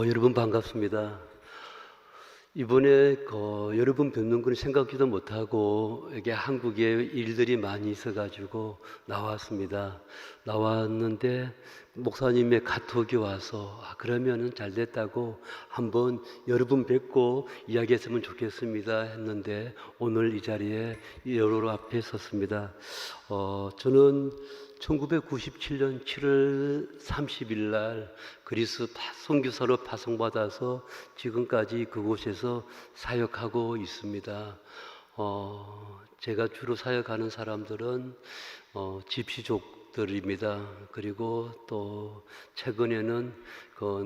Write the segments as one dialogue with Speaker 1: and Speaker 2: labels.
Speaker 1: 여러분 반갑습니다. 이번에 여러분 뵙는 건 생각지도 못하고 이게 한국에 일들이 많이 있어가지고 나왔습니다. 나왔는데 목사님의 카톡이 와서 그러면은 잘 됐다고 한번 여러분 뵙고 이야기했으면 좋겠습니다 했는데 오늘 이 자리에 여러분 앞에 섰습니다. 저는 1997년 7월 30일 날 그리스 선교사로 파송받아서 지금까지 그곳에서 사역하고 있습니다. 제가 주로 사역하는 사람들은 집시족들입니다. 그리고 또 최근에는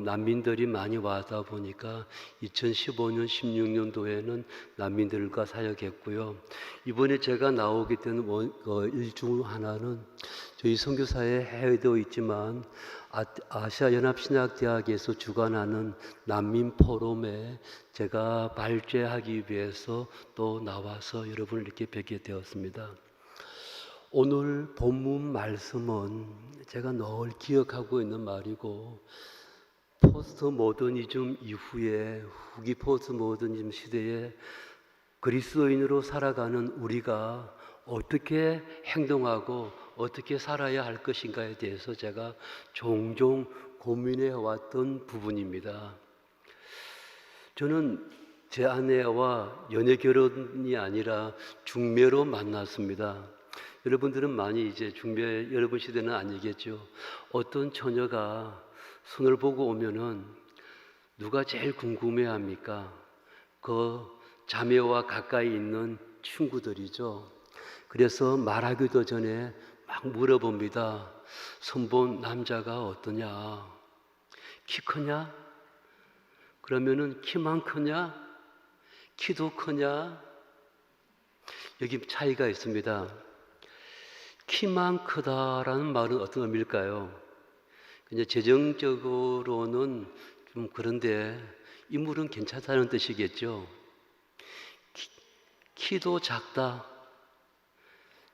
Speaker 1: 난민들이 많이 와다 보니까 2015년, 16년도에는 난민들과 사역했고요. 이번에 제가 나오게 된 일 중 하나는 저희 선교사에 해외도 있지만 아시아연합신학대학에서 주관하는 난민 포럼에 제가 발제하기 위해서 또 나와서 여러분을 이렇게 뵙게 되었습니다. 오늘 본문 말씀은 제가 늘 기억하고 있는 말이고 포스트 모더니즘 이후에 후기 포스트 모더니즘 시대에 그리스도인으로 살아가는 우리가 어떻게 행동하고 어떻게 살아야 할 것인가에 대해서 제가 종종 고민해 왔던 부분입니다. 저는 제 아내와 연애 결혼이 아니라 중매로 만났습니다. 여러분들은 많이 이제 중매 여러분 시대는 아니겠죠. 어떤 처녀가 손을 보고 오면은 누가 제일 궁금해 합니까? 그 자매와 가까이 있는 친구들이죠. 그래서 말하기도 전에 막 물어봅니다. 손본 남자가 어떠냐? 키 크냐? 그러면은 키만 크냐? 키도 크냐? 여기 차이가 있습니다. 키만 크다라는 말은 어떤 의미일까요? 이제 재정적으로는 좀 그런데 인물은 괜찮다는 뜻이겠죠. 키도 작다.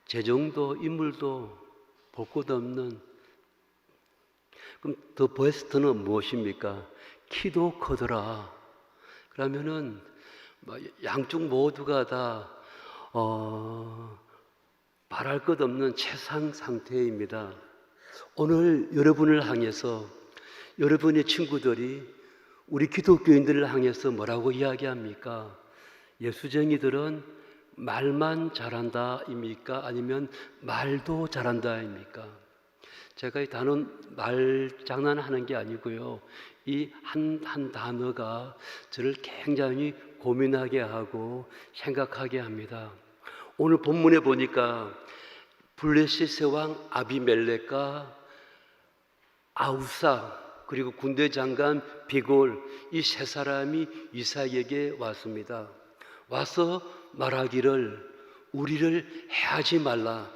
Speaker 1: 재정도 인물도 볼 것 없는. 그럼 더 베스트는 무엇입니까? 키도 크더라. 그러면은 양쪽 모두가 다 말할 것 없는 최상 상태입니다. 오늘 여러분을 향해서 여러분의 친구들이 우리 기독교인들을 향해서 뭐라고 이야기합니까? 예수쟁이들은 말만 잘한다입니까? 아니면 말도 잘한다입니까? 제가 이 단어 말 장난하는 게 아니고요. 이 한 단어가 저를 굉장히 고민하게 하고 생각하게 합니다. 오늘 본문에 보니까 블레셋의 왕 아비멜렉과 아우사 그리고 군대 장관 비골 이 세 사람이 이삭에게 왔습니다. 와서 말하기를 우리를 해하지 말라.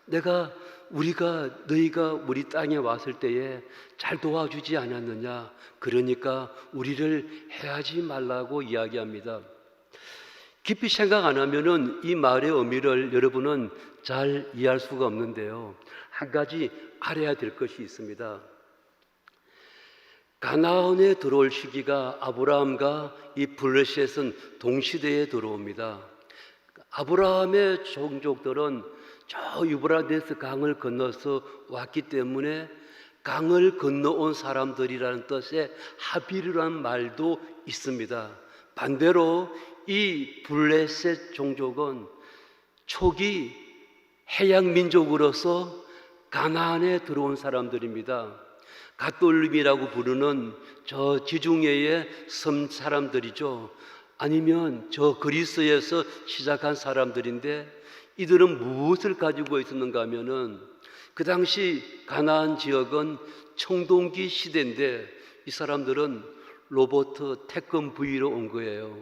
Speaker 1: 너희가 우리 땅에 왔을 때에 잘 도와주지 않았느냐. 그러니까 우리를 해하지 말라고 이야기합니다. 깊이 생각 안 하면은 이 말의 의미를 여러분은 잘 이해할 수가 없는데요. 한 가지 알아야 될 것이 있습니다. 가나안에 들어올 시기가 아브라함과 이 블레셋은 동시대에 들어옵니다. 아브라함의 종족들은 저 유브라데스 강을 건너서 왔기 때문에 강을 건너온 사람들이라는 뜻의 하비르라는 말도 있습니다. 반대로 이 블레셋 종족은 초기 해양 민족으로서 가나안에 들어온 사람들입니다. 갓돌림이라고 부르는 저 지중해의 섬 사람들이죠. 아니면 저 그리스에서 시작한 사람들인데 이들은 무엇을 가지고 있었는가 하면은 그 당시 가나안 지역은 청동기 시대인데 이 사람들은 로버트 태권 V로 온 거예요.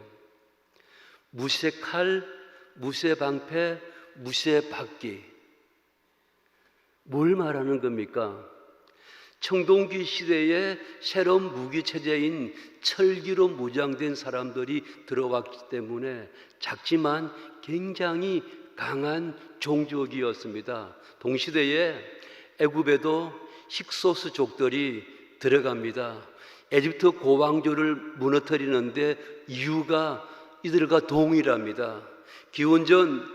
Speaker 1: 무쇠칼, 무쇠방패, 무쇠박기. 뭘 말하는 겁니까? 청동기 시대에 새로운 무기 체제인 철기로 무장된 사람들이 들어왔기 때문에 작지만 굉장히 강한 종족이었습니다. 동시대에 애굽에도 힉소스족들이 들어갑니다. 에집트 고왕조를 무너뜨리는데 이유가 이들과 동일합니다. 기원전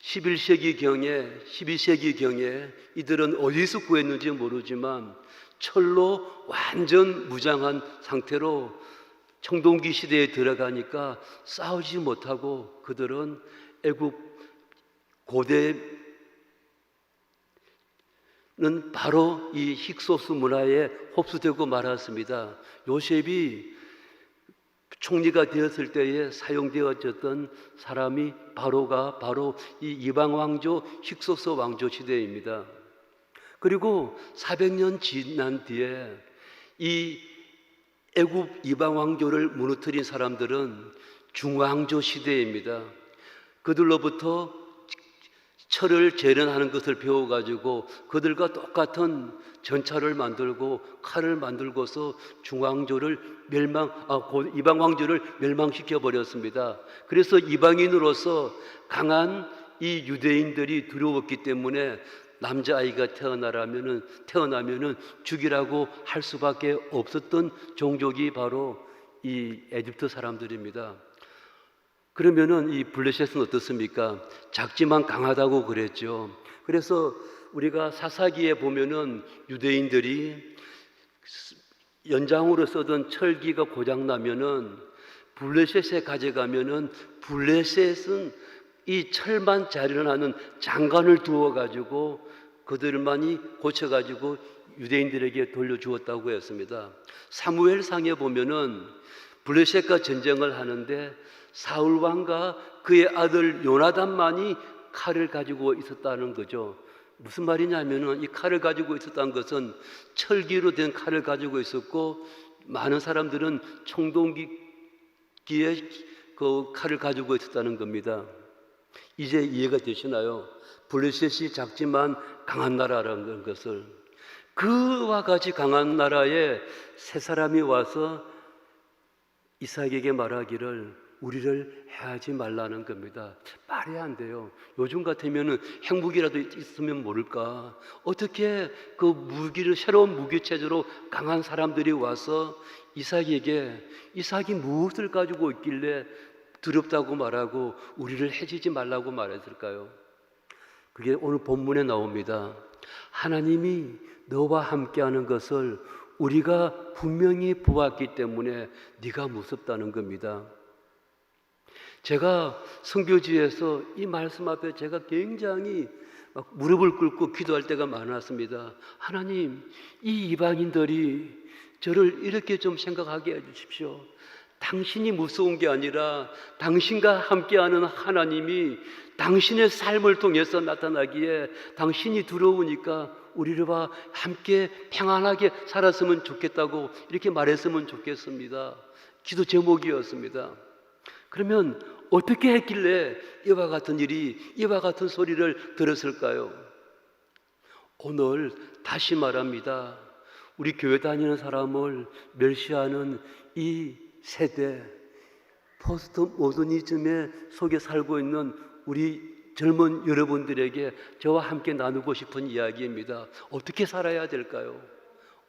Speaker 1: 12세기경에 이들은 어디서 구했는지 모르지만 철로 완전 무장한 상태로 청동기 시대에 들어가니까 싸우지 못하고 그들은 애굽 고대는 바로 이 힉소스 문화에 흡수되고 말았습니다. 요셉이 총리가 되었을 때에 사용되어졌던 사람이 바로 이 이방 왕조 힉소스 왕조 시대입니다. 그리고 400년 지난 뒤에 이 애굽 이방 왕조를 무너뜨린 사람들은 중왕조 시대입니다. 그들로부터 철을 재련하는 것을 배워가지고 그들과 똑같은 전차를 만들고 칼을 만들고서 이방 왕조를 멸망시켜 버렸습니다. 그래서 이방인으로서 강한 이 유대인들이 두려웠기 때문에 남자아이가 태어나면은 죽이라고 할 수밖에 없었던 종족이 바로 이 에집트 사람들입니다. 그러면은 이 블레셋은 어떻습니까? 작지만 강하다고 그랬죠. 그래서 우리가 사사기에 보면은 유대인들이 연장으로 쓰던 철기가 고장 나면은 블레셋에 가져가면은 블레셋은 이 철만 자련하는 장관을 두어 가지고 그들만이 고쳐 가지고 유대인들에게 돌려주었다고 했습니다. 사무엘상에 보면은 블레셋과 전쟁을 하는데 사울 왕과 그의 아들 요나단만이 칼을 가지고 있었다는 거죠. 무슨 말이냐면은 이 칼을 가지고 있었다는 것은 철기로 된 칼을 가지고 있었고 많은 사람들은 청동기에 그 칼을 가지고 있었다는 겁니다. 이제 이해가 되시나요? 블레셋이 작지만 강한 나라라는 것을. 그와 같이 강한 나라에 세 사람이 와서 이삭에게 말하기를 우리를 해하지 말라는 겁니다. 말이 안 돼요. 요즘 같으면은 핵무기라도 있으면 모를까. 어떻게 그 새로운 무기 체제로 강한 사람들이 와서 이삭이 무엇을 가지고 있길래 두렵다고 말하고 우리를 해치지 말라고 말했을까요? 그게 오늘 본문에 나옵니다. 하나님이 너와 함께하는 것을 우리가 분명히 보았기 때문에 네가 무섭다는 겁니다. 제가 선교지에서 이 말씀 앞에 제가 굉장히 무릎을 꿇고 기도할 때가 많았습니다. 하나님, 이 이방인들이 저를 이렇게 좀 생각하게 해주십시오. 당신이 무서운 게 아니라 당신과 함께하는 하나님이 당신의 삶을 통해서 나타나기에 당신이 두려우니까 우리를 함께 평안하게 살았으면 좋겠다고 이렇게 말했으면 좋겠습니다. 기도 제목이었습니다. 그러면 어떻게 했길래 이와 같은 소리를 들었을까요? 오늘 다시 말합니다. 우리 교회 다니는 사람을 멸시하는 이 세대, 포스트 모더니즘의 속에 살고 있는 우리 젊은 여러분들에게 저와 함께 나누고 싶은 이야기입니다. 어떻게 살아야 될까요?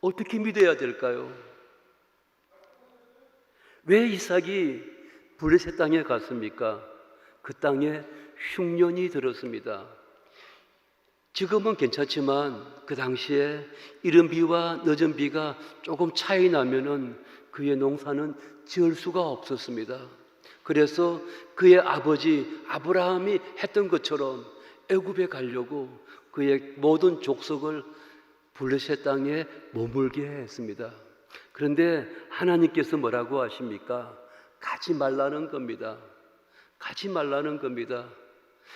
Speaker 1: 어떻게 믿어야 될까요? 왜 이삭이 블레셋 땅에 갔습니까? 그 땅에 흉년이 들었습니다. 지금은 괜찮지만 그 당시에 이른 비와 늦은 비가 조금 차이 나면은 그의 농사는 지을 수가 없었습니다. 그래서 그의 아버지 아브라함이 했던 것처럼 애굽에 가려고 그의 모든 족속을 블레셋 땅에 머물게 했습니다. 그런데 하나님께서 뭐라고 하십니까? 가지 말라는 겁니다. 가지 말라는 겁니다.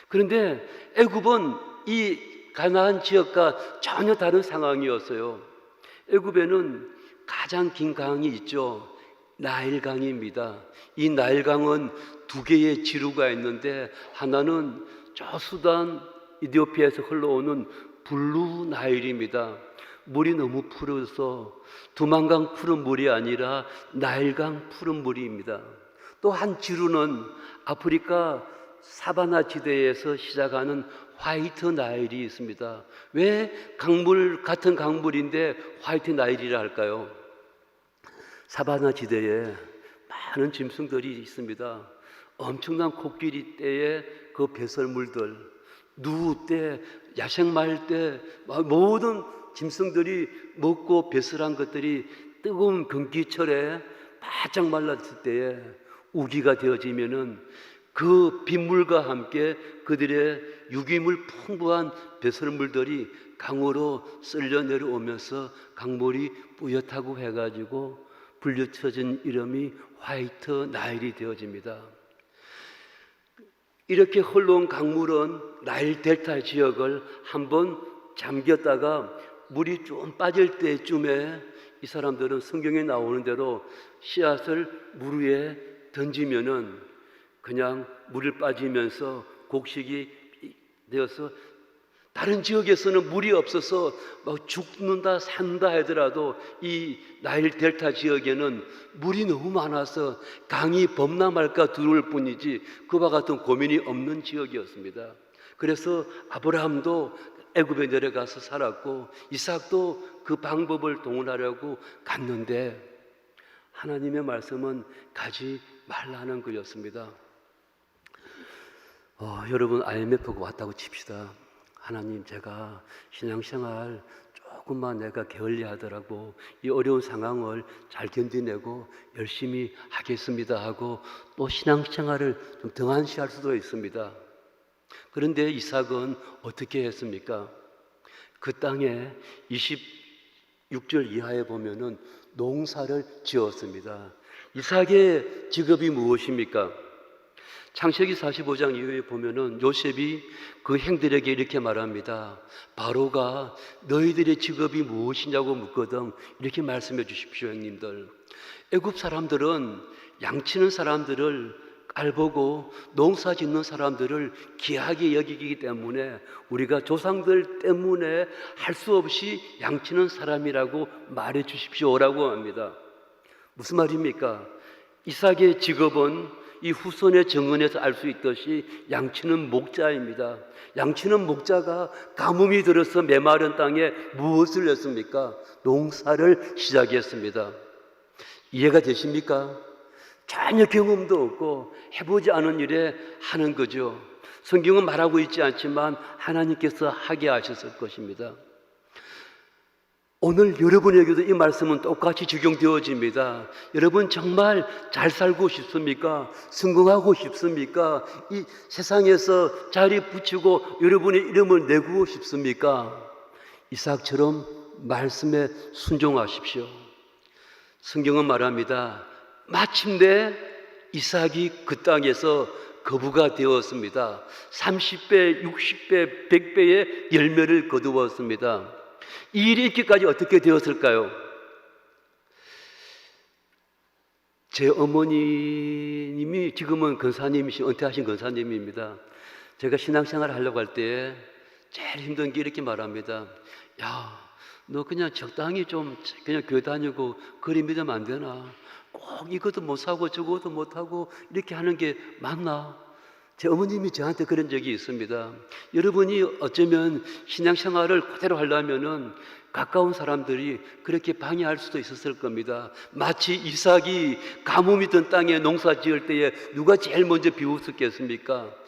Speaker 1: 그런데 애굽은 이 가나안 지역과 전혀 다른 상황이었어요. 애굽에는 가장 긴 강이 있죠. 나일강입니다. 이 나일강은 두 개의 지류가 있는데 하나는 저 수단 이디오피아에서 흘러오는 블루 나일입니다. 물이 너무 푸르서 두만강 푸른 물이 아니라 나일강 푸른 물입니다. 또 한 지류는 아프리카 사바나 지대에서 시작하는 화이트 나일이 있습니다. 왜 강물 같은 강물인데 화이트 나일이라 할까요? 사바나 지대에 많은 짐승들이 있습니다. 엄청난 코끼리 떼의 그 배설물들, 누 때, 야생마일 때 모든 짐승들이 먹고 배설한 것들이 뜨거운 건기철에 바짝 말랐을 때에 우기가 되어지면은 그 빗물과 함께 그들의 유기물 풍부한 배설물들이 강으로 쓸려 내려오면서 강물이 뿌옇다고 해가지고 불려쳐진 이름이 화이트 나일이 되어집니다. 이렇게 흘러온 강물은 나일 델타 지역을 한번 잠겼다가 물이 좀 빠질 때쯤에 이 사람들은 성경에 나오는 대로 씨앗을 물 위에 던지면은 그냥 물을 빠지면서 곡식이 되어서 다른 지역에서는 물이 없어서 막 죽는다 산다 하더라도 이 나일 델타 지역에는 물이 너무 많아서 강이 범람할까 두려울 뿐이지 그와 같은 고민이 없는 지역이었습니다. 그래서 아브라함도 애굽에 내려가서 살았고 이삭도 그 방법을 동원하려고 갔는데 하나님의 말씀은 가지 말라는 거였습니다. 여러분 IMF가 왔다고 칩시다. 하나님, 제가 신앙생활 조금만 내가 게을리하더라도 이 어려운 상황을 잘 견디내고 열심히 하겠습니다 하고 또 신앙생활을 좀 등한시할 수도 있습니다. 그런데 이삭은 어떻게 했습니까? 그 땅에 26절 이하에 보면은 농사를 지었습니다. 이삭의 직업이 무엇입니까? 창세기 45장 이후에 보면은 요셉이 그 형들에게 이렇게 말합니다. 바로가 너희들의 직업이 무엇이냐고 묻거든 이렇게 말씀해 주십시오. 형님들, 애굽 사람들은 양치는 사람들을 깔보고 농사 짓는 사람들을 귀하게 여기기 때문에 우리가 조상들 때문에 할 수 없이 양치는 사람이라고 말해 주십시오라고 합니다. 무슨 말입니까? 이삭의 직업은 이 후손의 정언에서 알 수 있듯이 양치는 목자입니다. 양치는 목자가 가뭄이 들어서 메마른 땅에 무엇을 했습니까? 농사를 시작했습니다. 이해가 되십니까? 전혀 경험도 없고 해보지 않은 일에 하는 거죠. 성경은 말하고 있지 않지만 하나님께서 하게 하셨을 것입니다. 오늘 여러분에게도 이 말씀은 똑같이 적용되어집니다. 여러분 정말 잘 살고 싶습니까? 성공하고 싶습니까? 이 세상에서 자리 붙이고 여러분의 이름을 내고 싶습니까? 이삭처럼 말씀에 순종하십시오. 성경은 말합니다. 마침내 이삭이 그 땅에서 거부가 되었습니다. 30배, 60배, 100배의 열매를 거두었습니다. 이 일이 있기까지 어떻게 되었을까요? 제 어머님이 지금은 권사님이신 은퇴하신 권사님입니다. 제가 신앙생활을 하려고 할 때 제일 힘든 게 이렇게 말합니다. 야, 너 그냥 적당히 좀 그냥 교회 다니고 그리 믿으면 안 되나? 꼭 이것도 못 사고 저것도 못 하고 이렇게 하는 게 맞나? 제 어머님이 저한테 그런 적이 있습니다. 여러분이 어쩌면 신앙생활을 그대로 하려면은 가까운 사람들이 그렇게 방해할 수도 있었을 겁니다. 마치 이삭이 가뭄이 든 땅에 농사 지을 때에 누가 제일 먼저 비웃었겠습니까?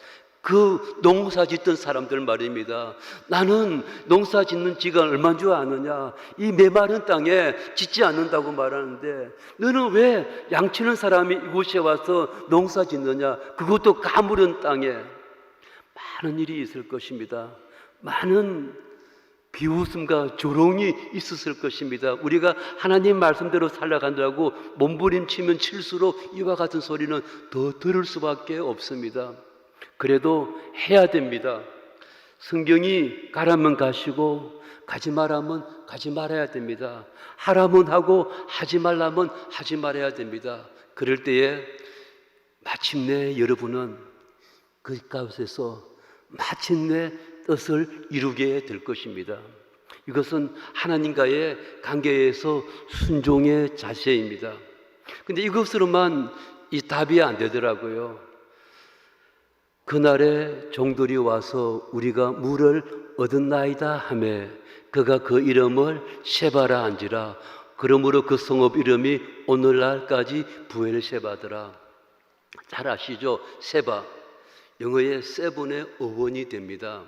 Speaker 1: 그 농사 짓던 사람들 말입니다. 나는 농사 짓는 지가 얼마인 줄 아느냐? 이 메마른 땅에 짓지 않는다고 말하는데 너는 왜 양치는 사람이 이곳에 와서 농사 짓느냐? 그것도 가물은 땅에. 많은 일이 있을 것입니다. 많은 비웃음과 조롱이 있었을 것입니다. 우리가 하나님 말씀대로 살아간다고 몸부림치면 칠수록 이와 같은 소리는 더 들을 수밖에 없습니다. 그래도 해야 됩니다. 성경이 가라면 가시고 가지 말라면 가지 말아야 됩니다. 하라면 하고 하지 말라면 하지 말아야 됩니다. 그럴 때에 마침내 여러분은 그 가운데서 마침내 뜻을 이루게 될 것입니다. 이것은 하나님과의 관계에서 순종의 자세입니다. 근데 이것으로만 이 답이 안 되더라고요. 그날에 종들이 와서 우리가 물을 얻었나이다 하매 그가 그 이름을 세바라 한지라. 그러므로 그 성읍 이름이 오늘날까지 부엘세바더라. 잘 아시죠? 세바, 영어의 세븐의 어원이 됩니다.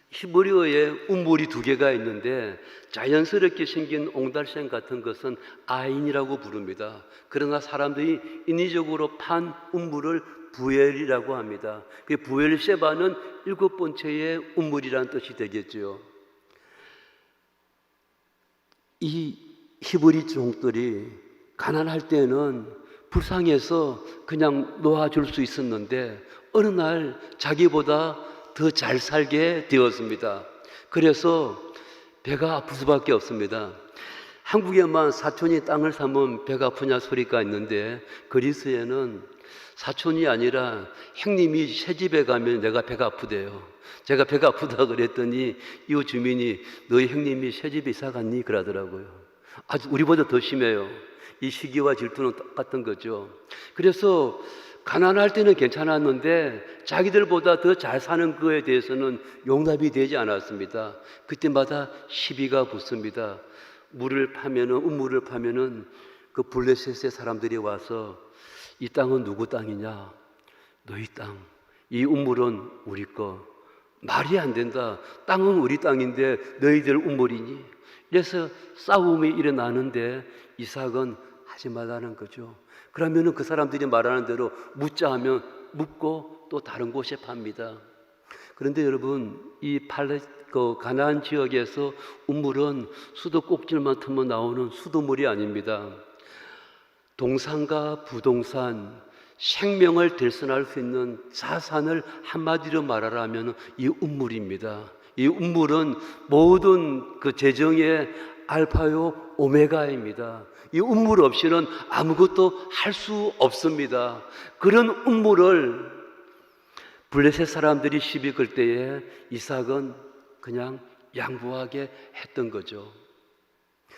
Speaker 1: 히브리어에 운물이 두 개가 있는데 자연스럽게 생긴 옹달샘 같은 것은 아인이라고 부릅니다. 그러나 사람들이 인위적으로 판 운물을 부엘이라고 합니다. 그 부엘세바는 7번째의 운물이라는 뜻이 되겠죠. 이 히브리 종들이 가난할 때는 불쌍해서 그냥 놓아줄 수 있었는데 어느 날 자기보다 더 잘 살게 되었습니다. 그래서 배가 아플 수밖에 없습니다. 한국에만 사촌이 땅을 사면 배가 아프냐 소리가 있는데 그리스에는 사촌이 아니라 형님이 새집에 가면 내가 배가 아프대요. 제가 배가 아프다 그랬더니 이웃 주민이 너희 형님이 새집에 이사 갔니? 그러더라고요. 아주 우리보다 더 심해요. 이 시기와 질투는 똑같은 거죠. 그래서 가난할 때는 괜찮았는데 자기들보다 더 잘 사는 거에 대해서는 용납이 되지 않았습니다. 그때마다 시비가 붙습니다. 물을 파면은, 운물을 파면은 그 블레셋의 사람들이 와서 이 땅은 누구 땅이냐? 너희 땅. 이 운물은 우리 거. 말이 안 된다. 땅은 우리 땅인데 너희들 운물이니? 그래서 싸움이 일어나는데 이삭은 하지 말라는 거죠. 그러면은 그 사람들이 말하는 대로 묻자 하면 묻고 또 다른 곳에 팝니다. 그런데 여러분, 이 가나안 지역에서 운물은 수도 꼭지만 틈어 나오는 수도물이 아닙니다. 동산과 부동산, 생명을 del선할 수 있는 자산을 한마디로 말하라면 이 운물입니다. 이 운물은 모든 그 재정의 알파요 오메가입니다. 이 운물 없이는 아무것도 할 수 없습니다. 그런 운물을 블레셋 사람들이 시비 걸 때에 이삭은 그냥 양보하게 했던 거죠.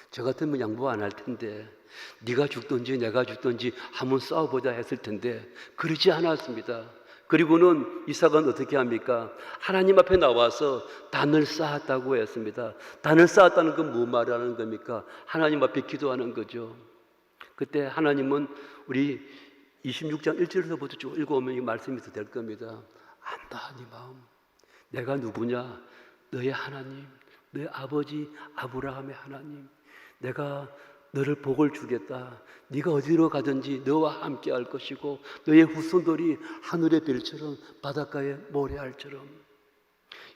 Speaker 1: 저 같으면 양보 안 할 텐데, 네가 죽든지 내가 죽든지 한번 싸워보자 했을 텐데 그러지 않았습니다. 그리고는 이삭은 어떻게 합니까? 하나님 앞에 나와서 단을 쌓았다고 했습니다. 단을 쌓았다는 건 뭐 말하는 겁니까? 하나님 앞에 기도하는 거죠. 그때 하나님은 우리 26장 1절에서부터 쭉 읽어오면 이 말씀이 더 될 겁니다. 안다 네 마음. 내가 누구냐? 너의 하나님, 너의 아버지 아브라함의 하나님. 내가 너를 복을 주겠다. 네가 어디로 가든지 너와 함께 할 것이고 너의 후손들이 하늘의 별처럼 바닷가의 모래알처럼.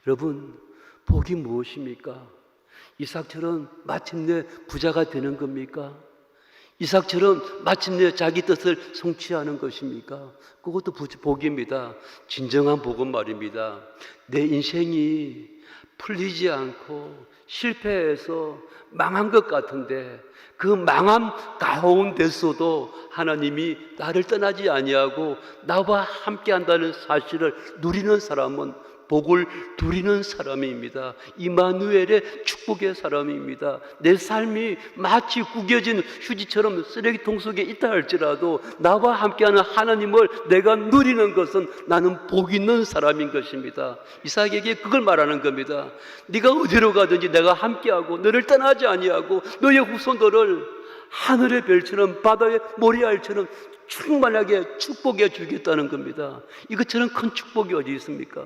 Speaker 1: 여러분, 복이 무엇입니까? 이삭처럼 마침내 부자가 되는 겁니까? 이삭처럼 마침내 자기 뜻을 성취하는 것입니까? 그것도 복입니다. 진정한 복은 말입니다. 내 인생이 풀리지 않고 실패해서 망한 것 같은데 그 망함 가운데서도 하나님이 나를 떠나지 아니하고 나와 함께 한다는 사실을 누리는 사람은 복을 누리는 사람입니다. 이마누엘의 축복의 사람입니다. 내 삶이 마치 구겨진 휴지처럼 쓰레기통 속에 있다 할지라도 나와 함께하는 하나님을 내가 누리는 것은 나는 복 있는 사람인 것입니다. 이삭에게 그걸 말하는 겁니다. 네가 어디로 가든지 내가 함께하고 너를 떠나지 아니하고 너의 후손들을 하늘의 별처럼 바다의 모래알처럼 충만하게 축복해 주겠다는 겁니다. 이것처럼 큰 축복이 어디 있습니까?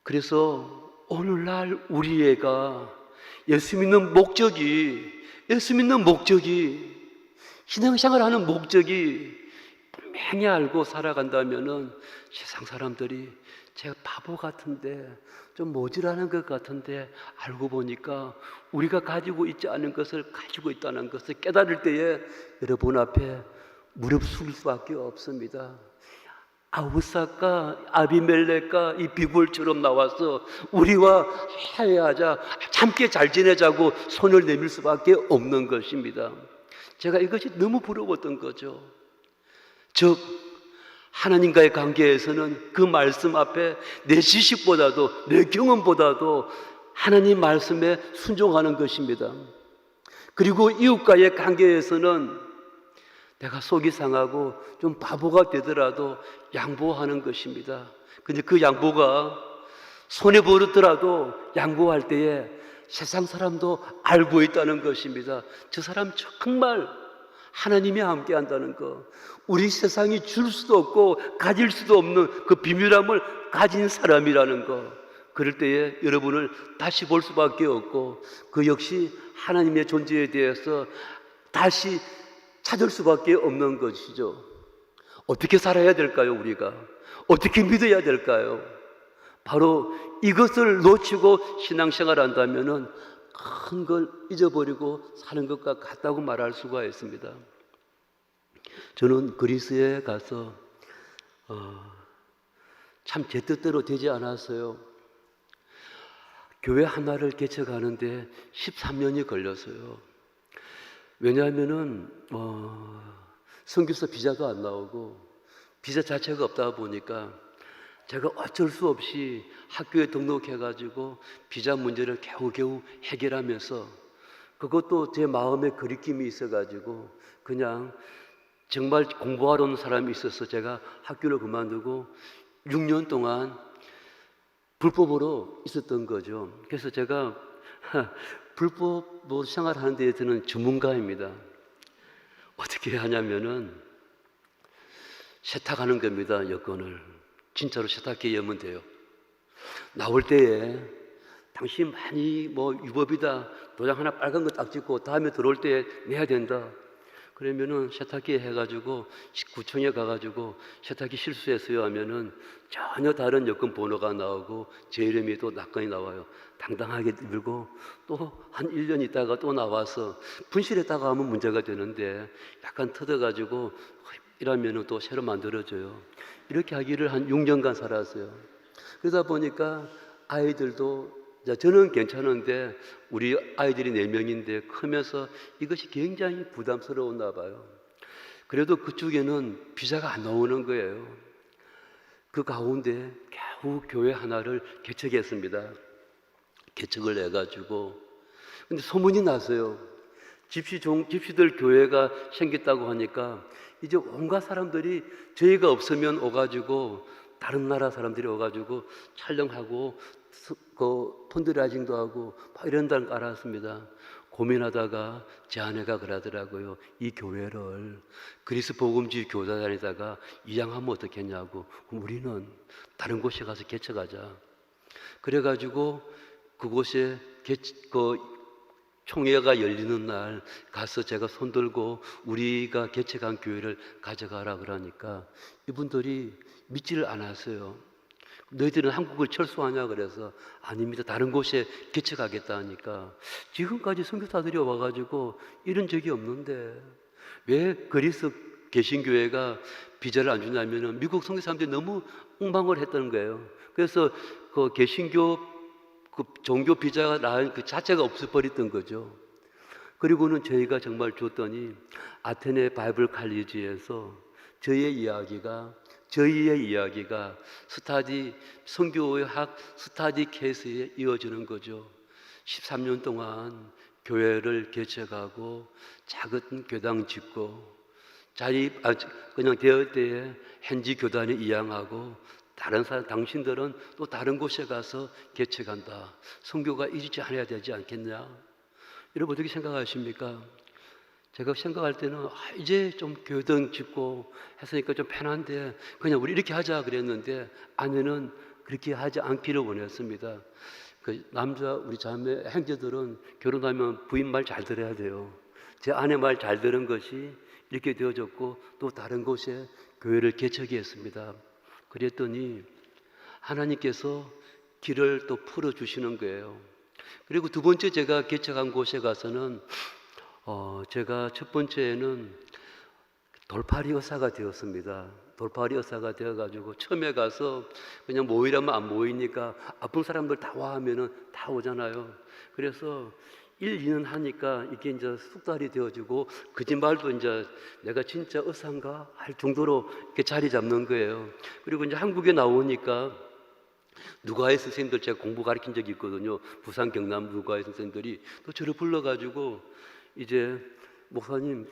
Speaker 1: 그래서 오늘날 우리가 예수 믿는 목적이 신앙생활 하는 목적이 분명히 알고 살아간다면은 세상 사람들이 제가 바보 같은데 좀 모질하는 것 같은데 알고 보니까 우리가 가지고 있지 않은 것을 가지고 있다는 것을 깨달을 때에 여러분 앞에 무릎 꿇을 수밖에 없습니다. 아우삭과 아비멜렉과 이 비굴처럼 나와서 우리와 화해하자, 함께 잘 지내자고 손을 내밀 수밖에 없는 것입니다. 제가 이것이 너무 부러웠던 거죠. 즉 하나님과의 관계에서는 그 말씀 앞에 내 지식보다도 내 경험보다도 하나님 말씀에 순종하는 것입니다. 그리고 이웃과의 관계에서는 내가 속이 상하고 좀 바보가 되더라도 양보하는 것입니다. 근데 그 양보가 손해보더라도 양보할 때에 세상 사람도 알고 있다는 것입니다. 저 사람 정말 하나님이 함께 한다는 것, 우리 세상이 줄 수도 없고 가질 수도 없는 그 비밀함을 가진 사람이라는 것, 그럴 때에 여러분을 다시 볼 수밖에 없고 그 역시 하나님의 존재에 대해서 다시 찾을 수밖에 없는 것이죠. 어떻게 살아야 될까요? 우리가 어떻게 믿어야 될까요? 바로 이것을 놓치고 신앙생활 한다면 큰 걸 잊어버리고 사는 것과 같다고 말할 수가 있습니다. 저는 그리스에 가서 참 제 뜻대로 되지 않았어요. 교회 하나를 개척하는데 13년이 걸렸어요. 왜냐하면은 선교사 비자도 안 나오고 비자 자체가 없다 보니까 제가 어쩔 수 없이 학교에 등록해가지고 비자 문제를 겨우겨우 해결하면서, 그것도 제 마음에 거리낌이 있어가지고 그냥 정말 공부하러 온 사람이 있어서 제가 학교를 그만두고 6년 동안 불법으로 있었던 거죠. 그래서 제가 불법으로 생활하는 데에 저는 전문가입니다. 어떻게 하냐면은 세탁하는 겁니다. 여권을 진짜로 세탁기에 열면 돼요. 나올 때에 당신 많이 위법이다, 도장 하나 빨간 거 딱 찍고 다음에 들어올 때에 내야 된다. 그러면은 세탁기에 해가지고 구청에 가가지고 세탁기 실수했어요 하면은 전혀 다른 여권 번호가 나오고 제 이름이 또 낙관이 나와요. 당당하게 들고 또 한 1년 있다가 또 나와서 분실했다가 하면 문제가 되는데 약간 터져가지고 이러면은 또 새로 만들어져요. 이렇게 하기를 한 6년간 살았어요. 그러다 보니까 아이들도, 저는 괜찮은데 우리 아이들이 4명인데 크면서 이것이 굉장히 부담스러웠나 봐요. 그래도 그쪽에는 비자가 안 나오는 거예요. 그 가운데 겨우 교회 하나를 개척했습니다. 개척을 해가지고, 근데 소문이 났어요. 집시들 교회가 생겼다고 하니까 이제 온갖 사람들이 저희가 없으면 오가지고 다른 나라 사람들이 오가지고 촬영하고 그 펀드라이징도 하고 막 이런다는 걸 알았습니다. 고민하다가 제 아내가 그러더라고요. 이 교회를 그리스 복음주의 교회 다니다가 이양하면 어떻겠냐고. 그럼 우리는 다른 곳에 가서 개척하자. 그래가지고 그곳에 총회가 열리는 날 가서 제가 손들고 우리가 개척한 교회를 가져가라 그러니까 이분들이 믿지를 않았어요. 너희들은 한국을 철수하냐 그래서 아닙니다. 다른 곳에 개척하겠다 하니까 지금까지 선교사들이 와가지고 이런 적이 없는데 왜 그리스 개신교회가 비자를 안 주냐면 미국 선교사람들이 너무 엉망을 했다는 거예요. 그래서 그 개신교 그 종교 비자가 나온 그 자체가 없어버렸던 거죠. 그리고는 저희가 정말 줬더니 아테네 바이블 칼리지에서 저희의 이야기가 선교학 스타디 케이스에 이어지는 거죠. 13년 동안 교회를 개척하고 작은 교당 짓고 그냥 대여 때에 현지 교단에 이양하고 당신들은 또 다른 곳에 가서 개척한다. 선교가 이렇지 않아야 되지 않겠냐? 여러분 어떻게 생각하십니까? 제가 생각할 때는 이제 좀 교회당 짓고 했으니까 좀 편한데 그냥 우리 이렇게 하자 그랬는데 아내는 그렇게 하지 않기를 원했습니다. 우리 자매 형제들은 결혼하면 부인 말 잘 들어야 돼요. 제 아내 말 잘 들은 것이 이렇게 되어졌고 또 다른 곳에 교회를 개척했습니다. 그랬더니 하나님께서 길을 또 풀어주시는 거예요. 그리고 두 번째 제가 개척한 곳에 가서는 제가 첫 번째에는 돌팔이 의사가 되었습니다. 돌팔이 의사가 되어가지고 처음에 가서 그냥 모이라면 안 모이니까 아픈 사람들 다 와 하면은 다 오잖아요. 그래서 1, 2년 하니까 이게 이제 숙달이 되어지고 거짓말도 이제 내가 진짜 의사인가 할 정도로 이렇게 자리 잡는 거예요. 그리고 이제 한국에 나오니까 누가의 선생님들 제가 공부 가르친 적이 있거든요. 부산 경남 누가의 선생님들이 또 저를 불러가지고 이제 목사님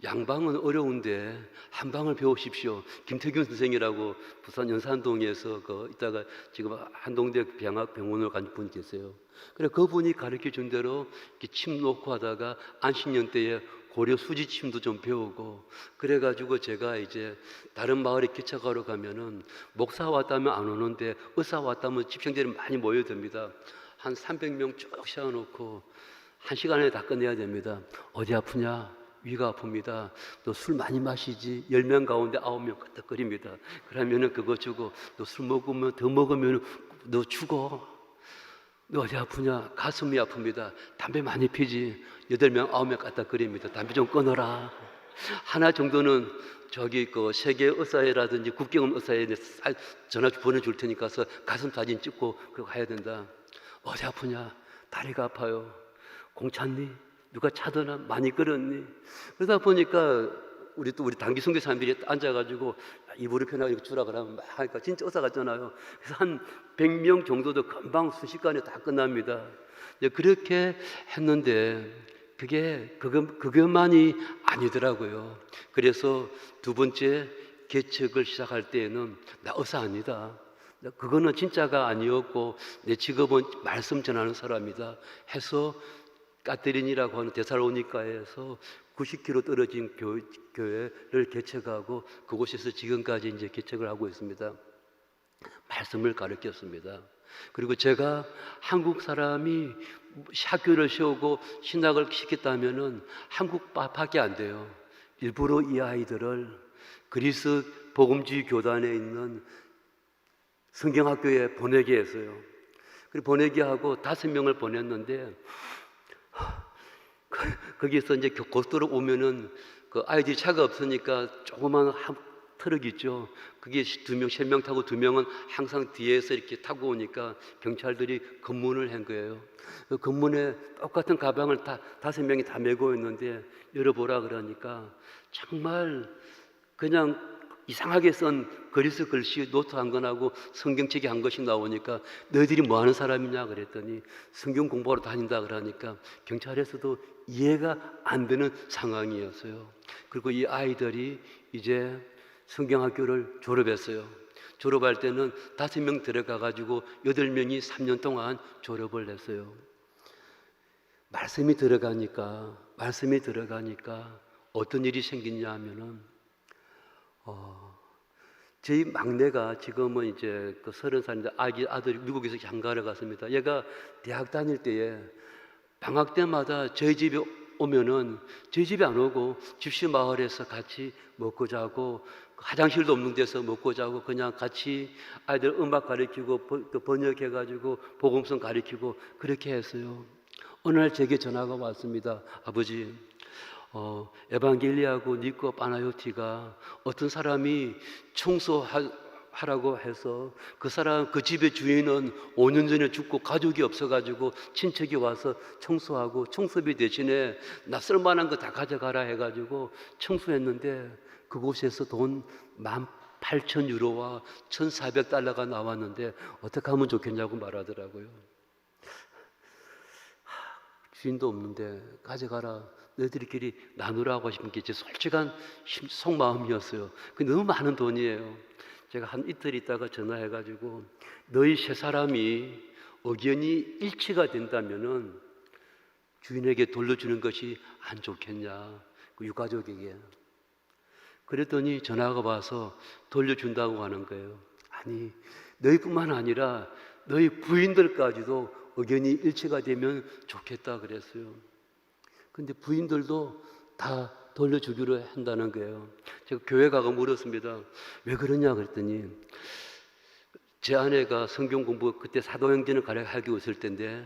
Speaker 1: 양방은 어려운데 한방을 배우십시오. 김태균 선생이라고 부산 연산동에서 이따가 지금 한동대 병원을 간 분이 계세요. 그래 그분이 가르쳐 준 대로 이렇게 침 놓고 하다가 안식년 때에 고려 수지침도 좀 배우고 그래가지고 제가 이제 다른 마을에 기차가러 가면은 목사 왔다면 안 오는데 의사 왔다면 집행들이 많이 모여듭니다. 한 300명 쭉 세워놓고 1시간에 다 끝내야 됩니다. 어디 아프냐? 위가 아픕니다. 너 술 많이 마시지? 10명 가운데 9명 끄덕거립니다. 그러면은 그거 주고 너 술 먹으면 더 먹으면 너 죽어. 너 어디 아프냐? 가슴이 아픕니다. 담배 많이 피지? 8명 9명 끄덕거립니다. 담배 좀 끊어라. 하나 정도는 저기 세계 의사회라든지 국경 의사회에 전화 보내줄 테니까 가슴 사진 찍고 그거 가야 된다. 어디 아프냐? 다리가 아파요. 공 찼니? 누가 차더나? 많이 끓었니? 그러다 보니까 우리 단기 선교사님들이 앉아가지고 이불을 펴나 이렇게 주라 그러면 막 하니까 진짜 의사 같잖아요. 그래서 한 100명 정도도 금방 순식간에 다 끝납니다. 그렇게 했는데 그것만이 아니더라고요. 그래서 두 번째 개척을 시작할 때에는 나 의사 아니다. 그거는 진짜가 아니었고 내 직업은 말씀 전하는 사람이다 해서 까테린이라고 하는 데살로니가에서 90km 떨어진 교회를 개척하고 그곳에서 지금까지 이제 개척을 하고 있습니다. 말씀을 가르쳤습니다. 그리고 제가 한국 사람이 학교를 세우고 신학을 시켰다면은 한국밖에 안 돼요. 일부러 이 아이들을 그리스 복음주의 교단에 있는 성경학교에 보내게 했어요. 그리고 보내게 하고 5명을 보냈는데 거기서 이제 고속도로 오면은 그 아이들이 차가 없으니까 조그만 트럭 있죠. 그게 2명, 3명 타고 2명은 항상 뒤에서 이렇게 타고 오니까 경찰들이 검문을 한 거예요. 그 검문에 똑같은 가방을 5명이 다 메고 있는데 열어보라 그러니까 정말 그냥 이상하게 쓴 그리스 글씨 노트 한 건하고 성경책이 한 것이 나오니까 너희들이 뭐 하는 사람이냐 그랬더니 성경 공부하러 다닌다 그러니까 경찰에서도 이해가 안 되는 상황이었어요. 그리고 이 아이들이 이제 성경학교를 졸업했어요. 졸업할 때는 5명 들어가가지고 8명이 3년 동안 졸업을 했어요. 말씀이 들어가니까 어떤 일이 생기냐 하면은 저희 막내가 지금은 이제 30살인데 아들이 미국에서 장가를 갔습니다. 얘가 대학 다닐 때에 방학 때마다 저희 집에 오면은 저희 집에 안 오고 집시 마을에서 같이 먹고 자고 화장실도 없는 데서 먹고 자고 그냥 같이 아이들 음악 가르치고 또 번역해가지고 복음성 가르치고 그렇게 했어요. 어느 날 제게 전화가 왔습니다. 아버지, 에반겔리하고 니코 파나요티가 어떤 사람이 청소하라고 해서 그 사람 그 집의 주인은 5년 전에 죽고 가족이 없어가지고 친척이 와서 청소하고 청소비 대신에 나 쓸만한 거 다 가져가라 해가지고 청소했는데 그곳에서 돈 18,000유로와 1,400달러가 나왔는데 어떻게 하면 좋겠냐고 말하더라고요. 주인도 없는데 가져가라. 너희들끼리 나누라고 하신 게 제 솔직한 속마음이었어요. 너무 많은 돈이에요. 제가 한 이틀 있다가 전화해가지고 너희 세 사람이 의견이 일치가 된다면은 주인에게 돌려주는 것이 안 좋겠냐, 그 유가족에게. 그랬더니 전화가 와서 돌려준다고 하는 거예요. 아니, 너희뿐만 아니라 너희 부인들까지도 의견이 일치가 되면 좋겠다 그랬어요. 근데 부인들도 다 돌려주기로 한다는 거예요. 제가 교회 가서 물었습니다. 왜 그러냐 그랬더니 제 아내가 성경 공부 그때 사도행전을 가르치고 있을 때인데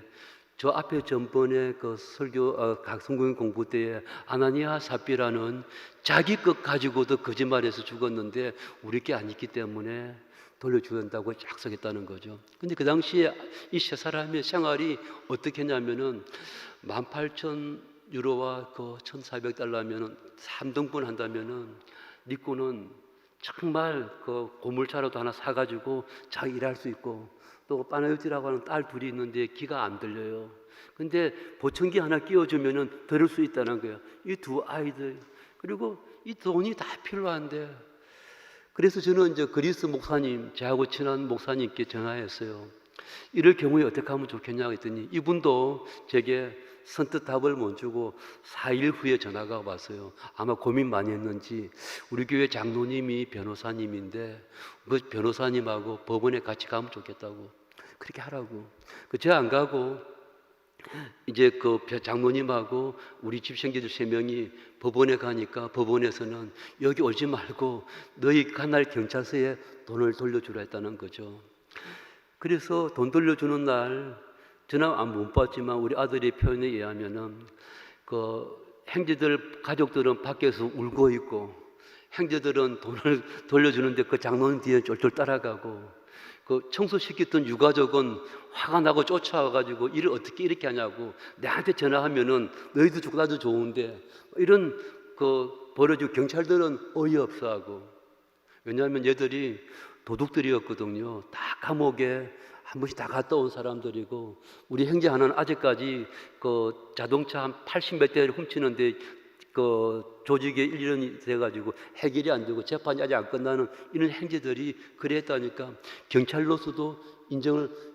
Speaker 1: 저 앞에 전번에 그 설교 각 성경 공부 때에 아나니아 삽비라는 자기 것 가지고도 거짓말해서 죽었는데 우리 게 아니기 때문에 돌려주는다고 약속했다는 거죠. 근데 그 당시에 이 세 사람의 생활이 어떻게 했냐면은 18,000유로와 그 1,400달러면은 3등분 한다면은 니꼬는 정말 그 고물차라도 하나 사가지고 잘 일할 수 있고 또 파나요티라고 하는 딸 둘이 있는데 귀가 안 들려요. 근데 보청기 하나 끼워주면은 들을 수 있다는 거예요. 이 두 아이들 그리고 이 돈이 다 필요한데, 그래서 저는 이제 그리스 목사님, 저하고 친한 목사님께 전화했어요. 이럴 경우에 어떻게 하면 좋겠냐고 했더니 이분도 제게 선뜻 답을 못 주고 4일 후에 전화가 왔어요. 아마 고민 많이 했는지 우리 교회 장로님이 변호사님인데 그 변호사님하고 법원에 같이 가면 좋겠다고, 그렇게 하라고. 제가 안 가고 이제 그 장로님하고 우리 집생제들 3명이 법원에 가니까 법원에서는 여기 오지 말고 너희 간날 경찰서에 돈을 돌려주라 했다는 거죠. 그래서 돈 돌려주는 날 전화 안 못 받지만 우리 아들의 표현에 의하면은 그 형제들 가족들은 밖에서 울고 있고 형제들은 돈을 돌려주는데 그 장로님 뒤에 쫄쫄 따라가고 그 청소시켰던 유가족은 화가 나고 쫓아와가지고 일을 어떻게 이렇게 하냐고 내한테 전화하면은 너희도 좋고 나도 좋은데 이런 그 벌어지고 경찰들은 어이없어하고, 왜냐하면 얘들이 도둑들이었거든요. 다 감옥에 한 번씩 다 갔다 온 사람들이고 우리 형제 하나는 아직까지 그 자동차 한 80몇 대를 훔치는데 그 조직에 1년이 돼가지고 해결이 안 되고 재판이 아직 안 끝나는 이런 형제들이 그랬다니까 경찰로서도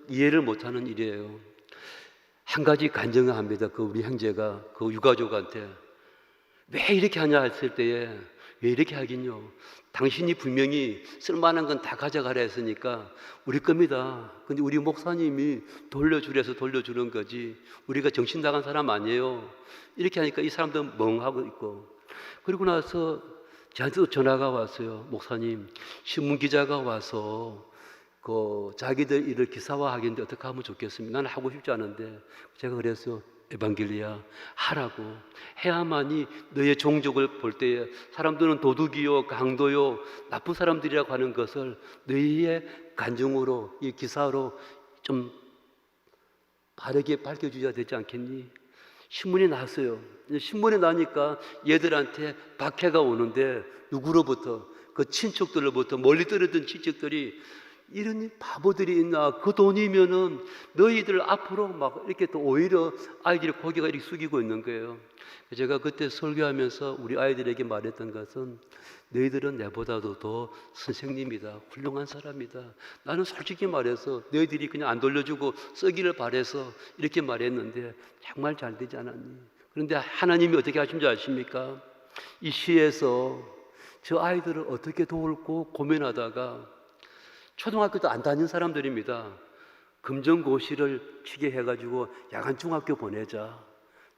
Speaker 1: 이해를 못하는 일이에요. 한 가지 간증을 합니다. 그 우리 형제가 그 유가족한테 왜 이렇게 하냐 했을 때에, 왜 이렇게 하긴요, 당신이 분명히 쓸만한 건 다 가져가라 했으니까 우리 겁니다. 근데 우리 목사님이 돌려주래서 돌려주는 거지 우리가 정신 나간 사람 아니에요. 이렇게 하니까 이 사람들은 멍하고 있고, 그리고 나서 저한테도 전화가 왔어요. 목사님, 신문기자가 와서 그 자기들 일을 기사화하겠는데 어떻게 하면 좋겠습니까? 나는 하고 싶지 않은데. 제가 그래서 에반겔리아 하라고, 해야만이 너의 종족을 볼 때에 사람들은 도둑이요 강도요 나쁜 사람들이라고 하는 것을 너희의 간증으로 이 기사로 좀 바르게 밝혀주셔야 되지 않겠니? 신문이 났어요. 신문이 나니까 얘들한테 박해가 오는데 누구로부터? 그 친척들로부터, 멀리 떨어진 친척들이 이런 바보들이 있나? 그 돈이면은 너희들 앞으로 막 이렇게 또 오히려 아이들이 고개가 이렇게 숙이고 있는 거예요. 제가 그때 설교하면서 우리 아이들에게 말했던 것은 너희들은 내보다도 더 선생님이다, 훌륭한 사람이다. 나는 솔직히 말해서 너희들이 그냥 안 돌려주고 쓰기를 바래서 이렇게 말했는데 정말 잘 되지 않았니? 그런데 하나님이 어떻게 하신 줄 아십니까? 이 시에서 저 아이들을 어떻게 도울고 고민하다가 초등학교도 안 다닌 사람들입니다. 금전고시를 치게 해가지고 야간 중학교 보내자,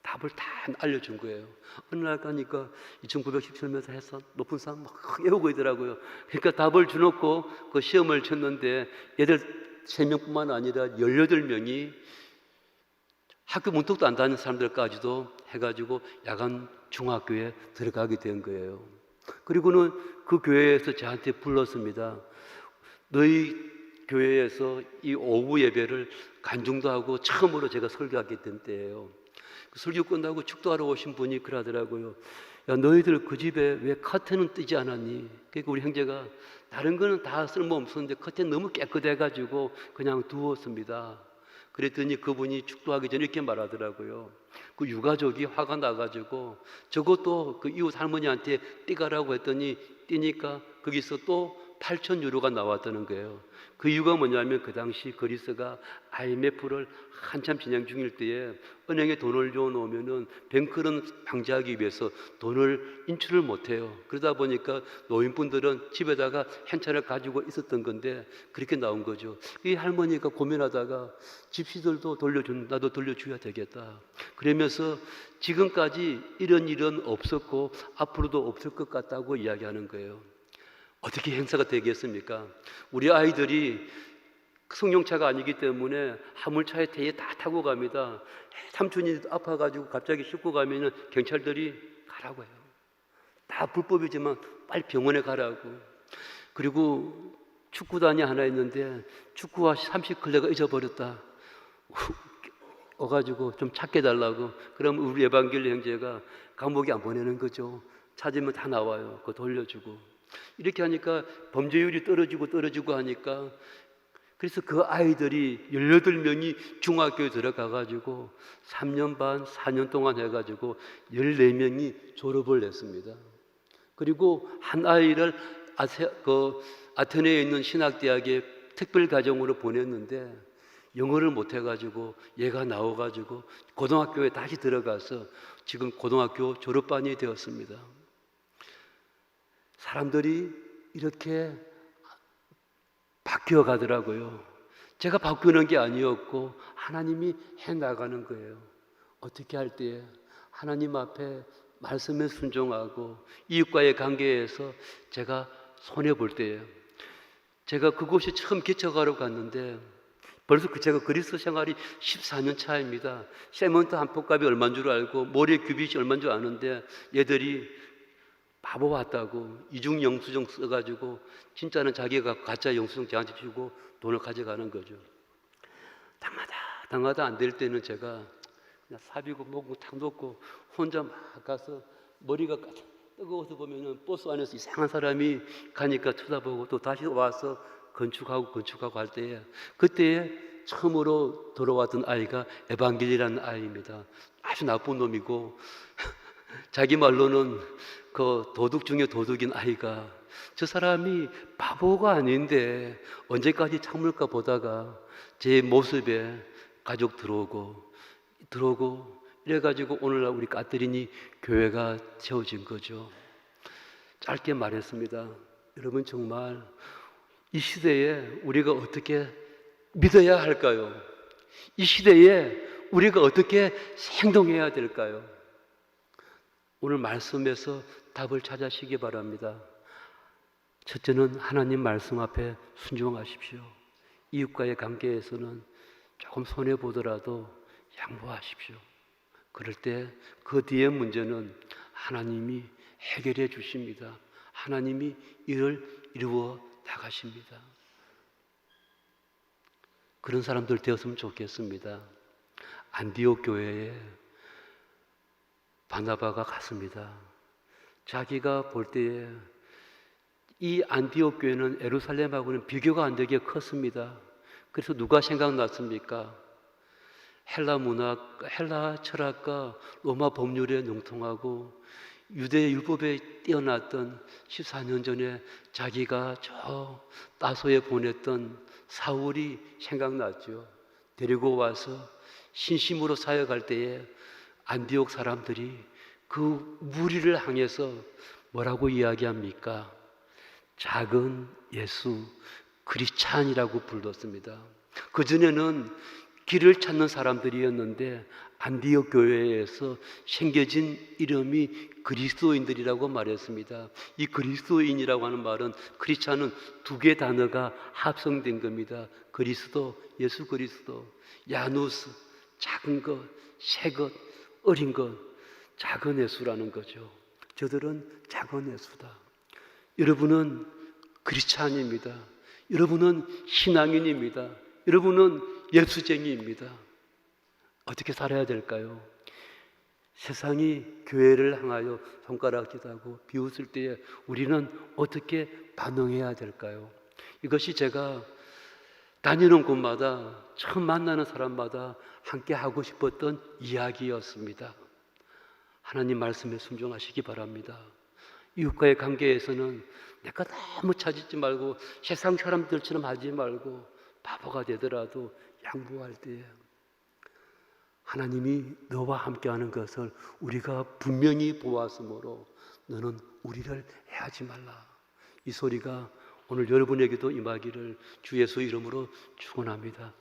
Speaker 1: 답을 다 알려준 거예요. 어느 날 가니까 2917m 해서 높은 산 막 외우고 있더라고요. 그러니까 답을 주놓고 그 시험을 쳤는데 얘들 3명뿐만 아니라 18명이 학교 문턱도 안 다니는 사람들까지도 해가지고 야간 중학교에 들어가게 된 거예요. 그리고는 그 교회에서 저한테 불렀습니다. 너희 교회에서 이 오후 예배를 간증도 하고 처음으로 제가 설교하게 된 때예요. 그 설교 끝나고 축도하러 오신 분이 그러더라고요. 야, 너희들 그 집에 왜 커튼은 뜨지 않았니? 그러니까 우리 형제가 다른 거는 다 쓸모없었는데 커튼 너무 깨끗해가지고 그냥 두었습니다. 그랬더니 그분이 축도하기 전에 이렇게 말하더라고요. 그 유가족이 화가 나가지고 저것도 그 이웃 할머니한테 띠가라고 했더니 띠니까 거기서 또 8,000유로가 나왔다는 거예요. 그 이유가 뭐냐면 그 당시 그리스가 IMF를 한참 진행 중일 때에 은행에 돈을 줘 놓으면은 뱅크런 방지하기 위해서 돈을 인출을 못 해요. 그러다 보니까 노인분들은 집에다가 현찰을 가지고 있었던 건데 그렇게 나온 거죠. 이 할머니가 고민하다가 집시들도 돌려준, 나도 돌려줘야 되겠다. 그러면서 지금까지 이런 일은 없었고 앞으로도 없을 것 같다고 이야기하는 거예요. 어떻게 행사가 되겠습니까? 우리 아이들이 승용차가 아니기 때문에 화물차에 대에 다 타고 갑니다. 삼촌이 아파가지고 갑자기 싣고 가면은 경찰들이 가라고 해요. 다 불법이지만 빨리 병원에 가라고. 그리고 축구단이 하나 있는데 축구화 30클레가 잊어버렸다. 와가지고 좀 찾게 달라고. 그럼 우리 에반겔리 형제가 감옥에 안 보내는 거죠. 찾으면 다 나와요. 그거 돌려주고. 이렇게 하니까 범죄율이 떨어지고 하니까, 그래서 그 아이들이 18명이 중학교에 들어가가지고 3년 반, 4년 동안 해가지고 14명이 졸업을 했습니다. 그리고 한 아이를 아테네에 있는 신학대학에 특별가정으로 보냈는데 영어를 못해가지고 얘가 나와가지고 고등학교에 다시 들어가서 지금 고등학교 졸업반이 되었습니다. 사람들이 이렇게 바뀌어 가더라고요. 제가 바꾸는 게 아니었고 하나님이 해나가는 거예요. 어떻게 할 때에 하나님 앞에 말씀에 순종하고 이웃과의 관계에서 제가 손해볼 때예요. 제가 그곳이 처음 개척하러 갔는데 벌써 제가 그리스 생활이 14년 차입니다. 세먼트 한 폭값이 얼마인 줄 알고 모래 규빗이 얼마인 줄 아는데 얘들이 바보 같다고 이중 영수증 써가지고 진짜는 자기가 가짜 영수증 저한테 주고 돈을 가져가는 거죠. 당마다 안 될 때는 제가 그냥 사비고 뭐고 탁 놓고 혼자 막 가서 머리가 뜨거워서 보면은 버스 안에서 이상한 사람이 가니까 쳐다보고 또 다시 와서 건축하고 할 때에 그때에 처음으로 돌아왔던 아이가 에반겔리라는 아이입니다. 아주 나쁜 놈이고 자기 말로는 그 도둑 중에 도둑인 아이가 저 사람이 바보가 아닌데 언제까지 참을까 보다가 제 모습에 가족 들어오고 이래가지고 오늘날 우리 까뜨리니 교회가 세워진 거죠. 짧게 말했습니다. 여러분 정말 이 시대에 우리가 어떻게 믿어야 할까요? 이 시대에 우리가 어떻게 행동해야 될까요? 오늘 말씀에서 답을 찾으시기 바랍니다. 첫째는 하나님 말씀 앞에 순종하십시오. 이웃과의 관계에서는 조금 손해보더라도 양보하십시오. 그럴 때 그 뒤에 문제는 하나님이 해결해 주십니다. 하나님이 이를 이루어 나가십니다. 그런 사람들 되었으면 좋겠습니다. 안디옥 교회에 바나바가 갔습니다. 자기가 볼 때에 이 안디옥 교회는 예루살렘하고는 비교가 안 되게 컸습니다. 그래서 누가 생각났습니까? 헬라 문학, 헬라 철학과 로마 법률에 능통하고 유대 율법에 뛰어났던 14년 전에 자기가 저 따소에 보냈던 사울이 생각났죠. 데리고 와서 신심으로 사역할 때에 안디옥 사람들이 그 무리를 향해서 뭐라고 이야기합니까? 작은 예수 그리스찬이라고 불렀습니다. 그전에는 길을 찾는 사람들이었는데 안디옥 교회에서 생겨진 이름이 그리스도인들이라고 말했습니다. 이 그리스도인이라고 하는 말은 크리스찬은 두 개 단어가 합성된 겁니다. 그리스도, 예수 그리스도, 야누스, 작은 것, 새 것, 어린 것, 작은 예수라는 거죠. 저들은 작은 예수다. 여러분은 크리스찬입니다. 여러분은 신앙인입니다. 여러분은 예수쟁이입니다. 어떻게 살아야 될까요? 세상이 교회를 향하여 손가락질하고 비웃을 때에 우리는 어떻게 반응해야 될까요? 이것이 제가 다니는 곳마다 처음 만나는 사람마다 함께 하고 싶었던 이야기였습니다. 하나님 말씀에 순종하시기 바랍니다. 이웃과의 관계에서는 내가 너무 찾지 말고 세상 사람들처럼 하지 말고 바보가 되더라도 양보할 때에 하나님이 너와 함께하는 것을 우리가 분명히 보았으므로 너는 우리를 해하지 말라. 이 소리가 오늘 여러분에게도 임하기를 주 예수 이름으로 축원합니다.